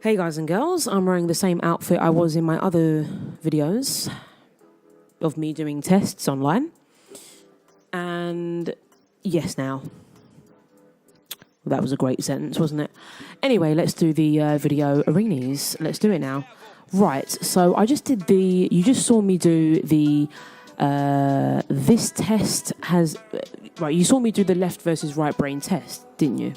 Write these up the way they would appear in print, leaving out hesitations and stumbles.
Hey guys and girls, I'm wearing the same outfit I was in my other videos of me doing tests online. And yes, now. That was a great sentence, wasn't it? Anyway, let's do the video arenas. Let's do it now. Right, so I just did you just saw me do the, this test has, right, you saw me do the left versus right brain test, didn't you?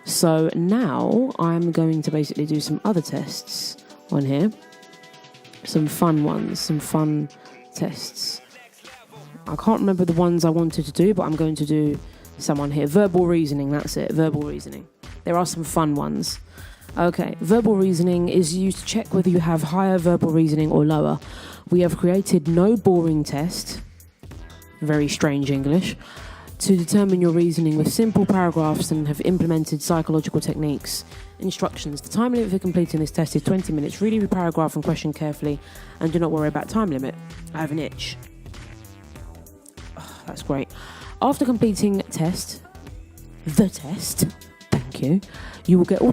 So now I'm going to basically do some other tests on here. Some fun ones, some fun tests. I can't remember the ones I wanted to do, but I'm going to do some on here. Verbal reasoning, that's it, verbal reasoning. There are some fun ones. Okay, verbal reasoning is used to check whether you have higher verbal reasoning or lower. We have created no boring test, very strange English, to determine your reasoning with simple paragraphs and have implemented psychological techniques. Instructions. The time limit for completing this test is 20 minutes. Read every paragraph and question carefully and do not worry about time limit. I have an itch. Oh, that's great. After completing the test, thank you, you will get an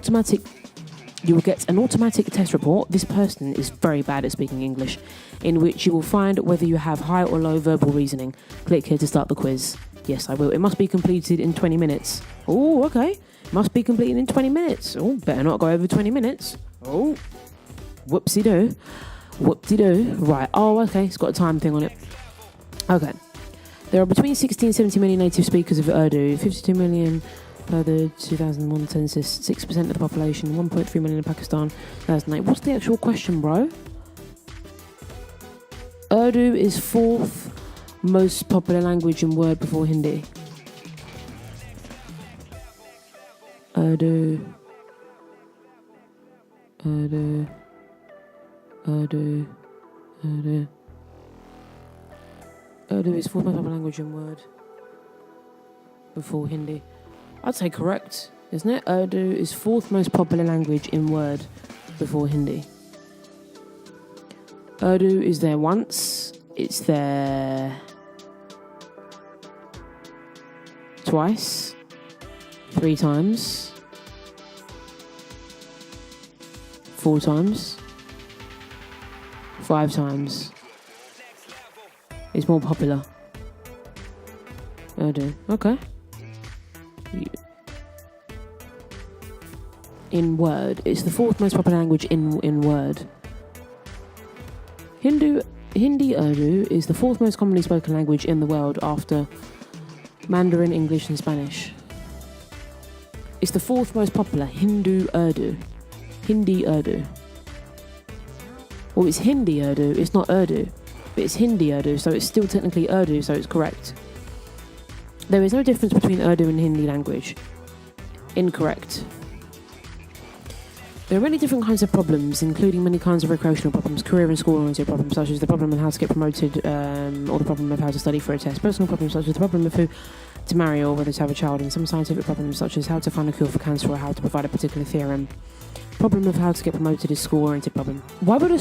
automatic test report. This person is very bad at speaking English, in which you will find whether you have high or low verbal reasoning. Click here to start the quiz. Yes, I will. It must be completed in 20 minutes. Oh, okay. Must be completed in 20 minutes. Oh, better not go over 20 minutes. Oh, whoopsie-doo. Whoop-de-doo. Right. Oh, okay. It's got a time thing on it. Okay. There are between 60 and 70 million native speakers of Urdu. 52 million per the 2001 census. 6% of the population. 1.3 million in Pakistan. 2008. What's the actual question, bro? Urdu is fourth most popular language in word before Hindi. Urdu is fourth most popular language in word before Hindi. I'd say correct, isn't it? Urdu is fourth most popular language in word before Hindi. Urdu is there once. It's there twice, 3 times, 4 times, 5 times. It's more popular. Urdu. Okay. In word. It's the fourth most popular language in word. Hindi Urdu is the fourth most commonly spoken language in the world after Mandarin, English and Spanish. It's the fourth most popular Hindi Urdu. Well, it's Hindi Urdu, it's not Urdu. But it's Hindi Urdu, so it's still technically Urdu, so it's correct. There is no difference between Urdu and Hindi language. Incorrect. There are many different kinds of problems, including many kinds of recreational problems, career and school-oriented problems, such as the problem of how to get promoted, or the problem of how to study for a test, personal problems such as the problem of who to marry or whether to have a child, and some scientific problems such as how to find a cure for cancer or how to provide a particular theorem. Problem of how to get promoted is school-oriented problem. Why would a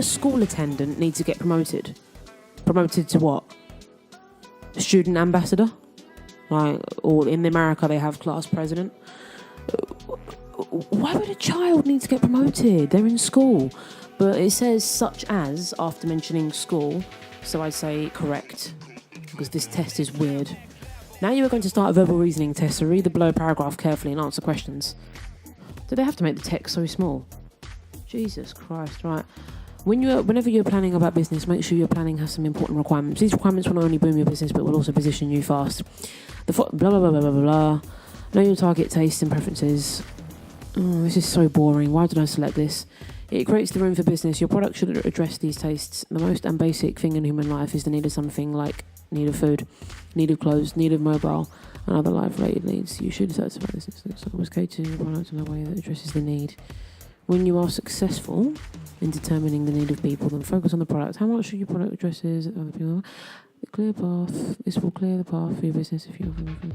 school attendant need to get promoted? Promoted to what? Student ambassador? Like, or in America they have class president. Why would a child need to get promoted? They're in school. But it says such as, after mentioning school, so I say correct, because this test is weird. Now you are going to start a verbal reasoning test, so read the below paragraph carefully and answer questions. Do they have to make the text so small? Jesus Christ, right. Whenever you're planning about business, make sure your planning has some important requirements. These requirements will not only boom your business, but will also position you fast. Blah, blah, blah, blah, blah, blah, blah. Know your target tastes and preferences. Oh, this is so boring. Why did I select this? It creates the room for business. Your product should address these tastes. The most and basic thing in human life is the need of something like need of food, need of clothes, need of mobile, and other life-related needs. You should satisfy this. It's always cater your product in a way that addresses the need. When you are successful in determining the need of people, then focus on the product. How much should your product addresses other people? The clear path. This will clear the path for your business if you have.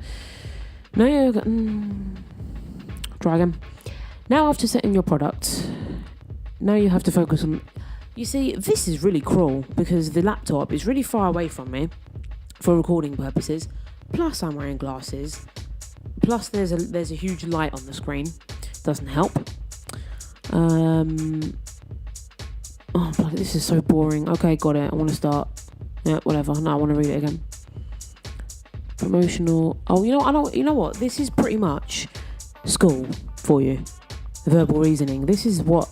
Now you're try again. Now after setting your product, now you have to focus on. You see, this is really cruel because the laptop is really far away from me for recording purposes. Plus, I'm wearing glasses. Plus, there's a huge light on the screen. Doesn't help. Oh, bloody, this is so boring. Okay, got it. I want to start. Yeah, whatever. No, I want to read it again. Promotional. Oh, you know what? This is pretty much school for you. Verbal reasoning. This is what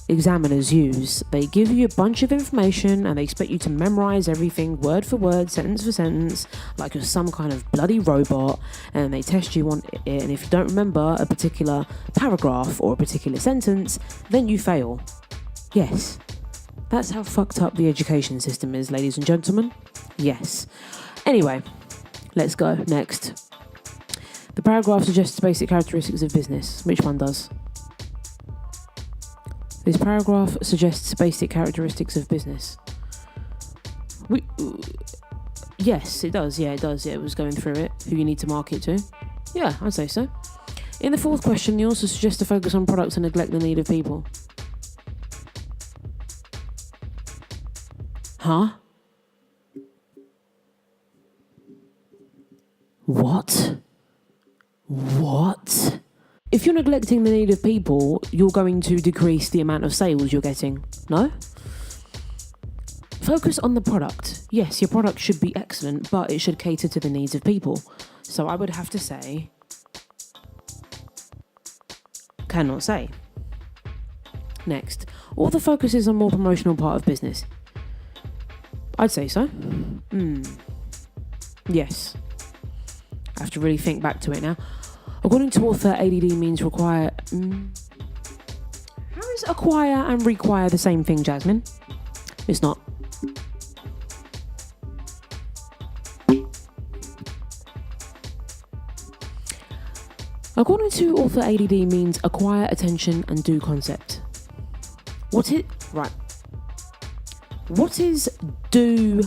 examiners use. They give you a bunch of information and they expect you to memorize everything word for word, sentence for sentence, like you're some kind of bloody robot, and they test you on it, and if you don't remember a particular paragraph or a particular sentence, then you fail. Yes, that's how fucked up the education system is, ladies and gentlemen. Yes. Anyway, let's go. Next. The paragraph suggests basic characteristics of business. Which one does? This paragraph suggests basic characteristics of business. Yes, it does. Yeah, it does. Yeah, it was going through it. Who you need to market to. Yeah, I'd say so. In the fourth question, you also suggest to focus on products and neglect the need of people. Huh? What? If you're neglecting the need of people, you're going to decrease the amount of sales you're getting. No? Focus on the product. Yes, your product should be excellent, but it should cater to the needs of people. So I would have to say, cannot say. Next. All the focus is on more promotional part of business. I'd say so. Yes. I have to really think back to it now. According to author, ADD means require... How is acquire and require the same thing, Jasmine? It's not. According to author, ADD means acquire attention and do concept. What is do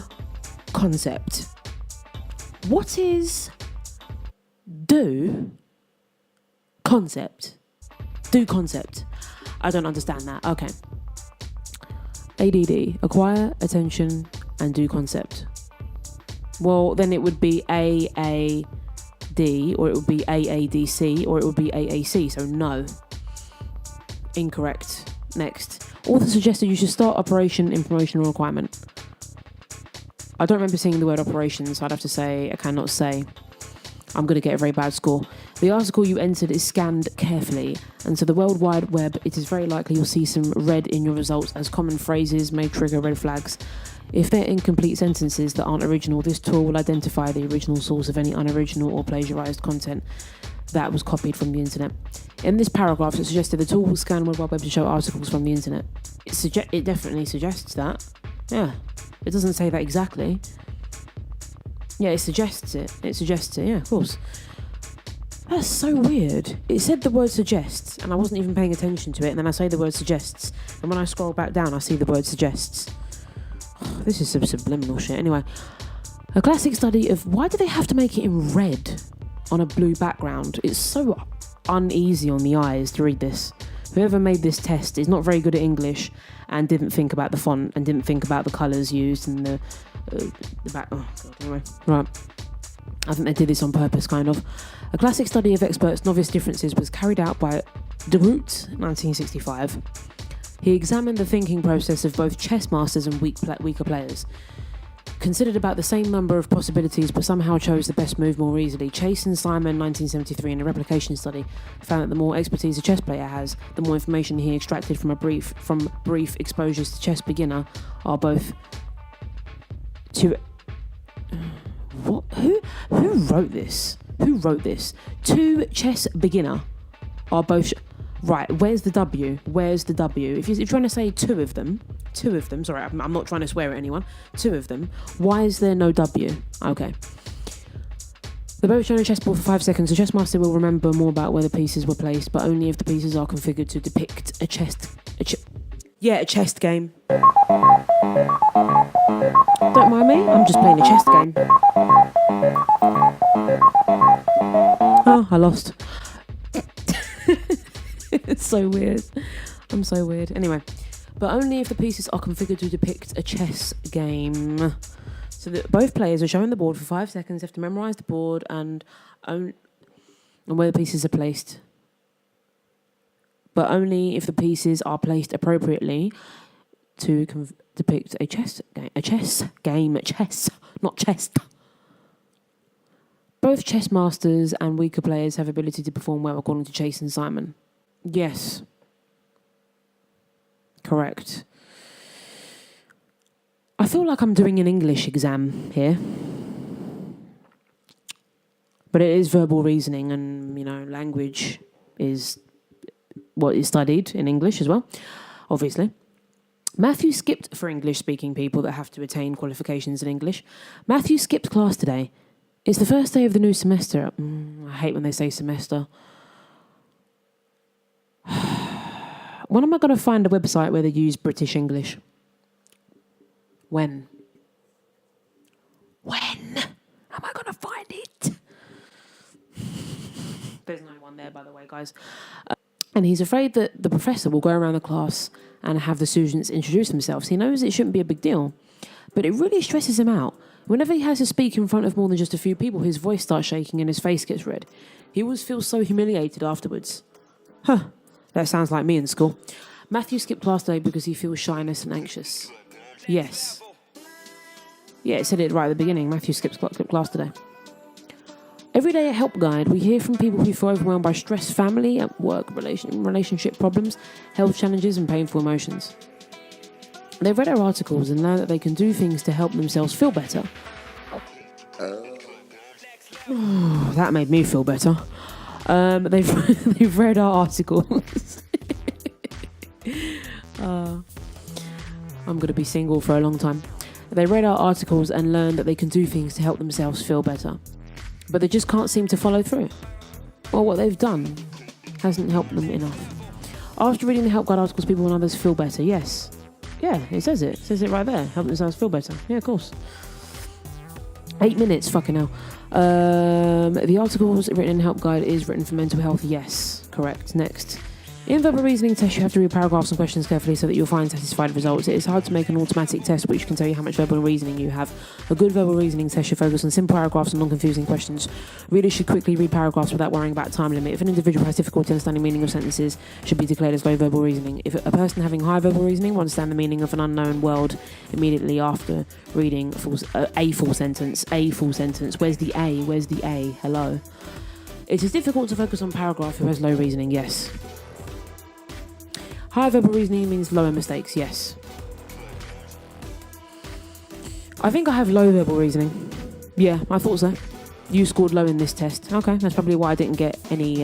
concept? What is do concept? Do concept. I don't understand that. Okay. ADD, acquire attention and do concept. Well, then it would be AAD, or it would be AADC, or it would be AAC. So no. Incorrect. Next. Author suggested you should start operation in promotional requirement. I don't remember seeing the word operation, so I'd have to say I cannot say. I'm going to get a very bad score. The article you entered is scanned carefully, and to the World Wide Web, it is very likely you'll see some red in your results, as common phrases may trigger red flags. If they're incomplete sentences that aren't original, this tool will identify the original source of any unoriginal or plagiarized content that was copied from the internet. In this paragraph, it suggested the tool will scan World Wide Web to show articles from the internet. It definitely suggests that. Yeah. It doesn't say that exactly. Yeah, it suggests it. Yeah, of course. That's so weird. It said the word suggests, and I wasn't even paying attention to it, and then I say the word suggests, and when I scroll back down, I see the word suggests. This is some subliminal shit. Anyway, a classic study of why do they have to make it in red on a blue background? It's so uneasy on the eyes to read this. Whoever made this test is not very good at English and didn't think about the font and didn't think about the colours used and the back. Oh, God, anyway. Right. I think they did this on purpose, kind of. A classic study of experts' novice differences was carried out by De Root in 1965. He examined the thinking process of both chess masters and weaker players. Considered about the same number of possibilities but somehow chose the best move more easily. Chase and Simon, 1973, in a replication study, found that the more expertise a chess player has, the more information he extracted from brief exposures to chess beginner are both to... What? Who wrote this? To chess beginner are both... Right, where's the W? If you're trying to say two of them, sorry, I'm not trying to swear at anyone, two of them, why is there no W? Okay. They're both shown a chessboard for 5 seconds. The chess master will remember more about where the pieces were placed, but only if the pieces are configured to depict a chess game. Don't mind me, I'm just playing a chess game. Oh, I lost. It's so weird. I'm so weird. Anyway, but only if the pieces are configured to depict a chess game. So that both players are shown the board for 5 seconds. They have to memorise the board and where the pieces are placed. but only if the pieces are placed appropriately to depict a chess game. Chess, not chess. Both chess masters and weaker players have ability to perform well, according to Chase and Simon. Yes. Correct. I feel like I'm doing an English exam here. But it is verbal reasoning, and, language is what is studied in English as well, obviously. Matthew skipped for English-speaking people that have to attain qualifications in English. Matthew skipped class today. It's the first day of the new semester. I hate when they say semester. When am I going to find a website where they use British English? When am I going to find it? There's no one there, by the way, guys. And he's afraid that the professor will go around the class and have the students introduce themselves. He knows it shouldn't be a big deal, but it really stresses him out. Whenever he has to speak in front of more than just a few people, his voice starts shaking and his face gets red. He always feels so humiliated afterwards. That sounds like me in school. Matthew skipped class today because he feels shyness and anxious. Yes. Yeah, it said it right at the beginning. Matthew skipped class today. Every day at Help Guide, we hear from people who feel overwhelmed by stress, family, at work, relationship problems, health challenges, and painful emotions. They've read our articles and learned that they can do things to help themselves feel better. That made me feel better. They've read our articles. I'm going to be single for a long time. They read our articles and learned that they can do things to help themselves feel better. But they just can't seem to follow through. Well, what they've done hasn't helped them enough. After reading the Help Guide articles, people and others feel better. Yes. Yeah, it says it. It says it right there. Help themselves feel better. Yeah, of course. 8 minutes, fucking hell. The articles written in Help Guide is written for mental health. Yes, correct. Next. In verbal reasoning tests, you have to read paragraphs and questions carefully so that you'll find satisfied results. It is hard to make an automatic test which can tell you how much verbal reasoning you have. A good verbal reasoning test should focus on simple paragraphs and non-confusing questions. Readers should quickly read paragraphs without worrying about time limit. If an individual has difficulty understanding meaning of sentences, should be declared as low verbal reasoning. If a person having high verbal reasoning will understand the meaning of an unknown word immediately after reading a full sentence. Where's the A? Where's the A? Hello. It is difficult to focus on paragraph who has low reasoning. Yes. High verbal reasoning means lower mistakes, yes. I think I have low verbal reasoning. Yeah, I thought so. You scored low in this test. Okay, that's probably why I didn't get any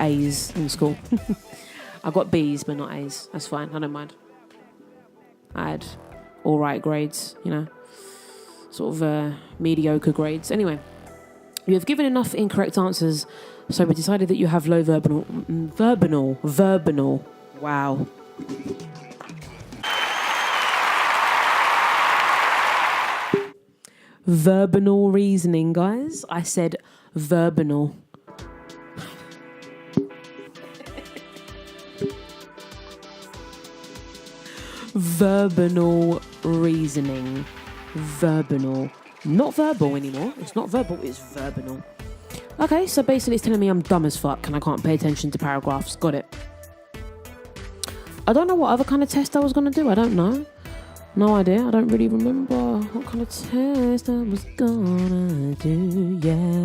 A's in school. I got B's, but not A's. That's fine, I don't mind. I had alright grades, sort of mediocre grades. Anyway, you have given enough incorrect answers, so we decided that you have low verbal. Wow. Verbal reasoning, guys. I said verbal. Verbal reasoning. Verbal. Not verbal anymore. It's not verbal, it's verbal. Okay, so basically it's telling me I'm dumb as fuck and I can't pay attention to paragraphs. Got it. I don't know what other kind of test I was going to do. I don't know. No idea. I don't really remember what kind of test I was going to do. Yeah.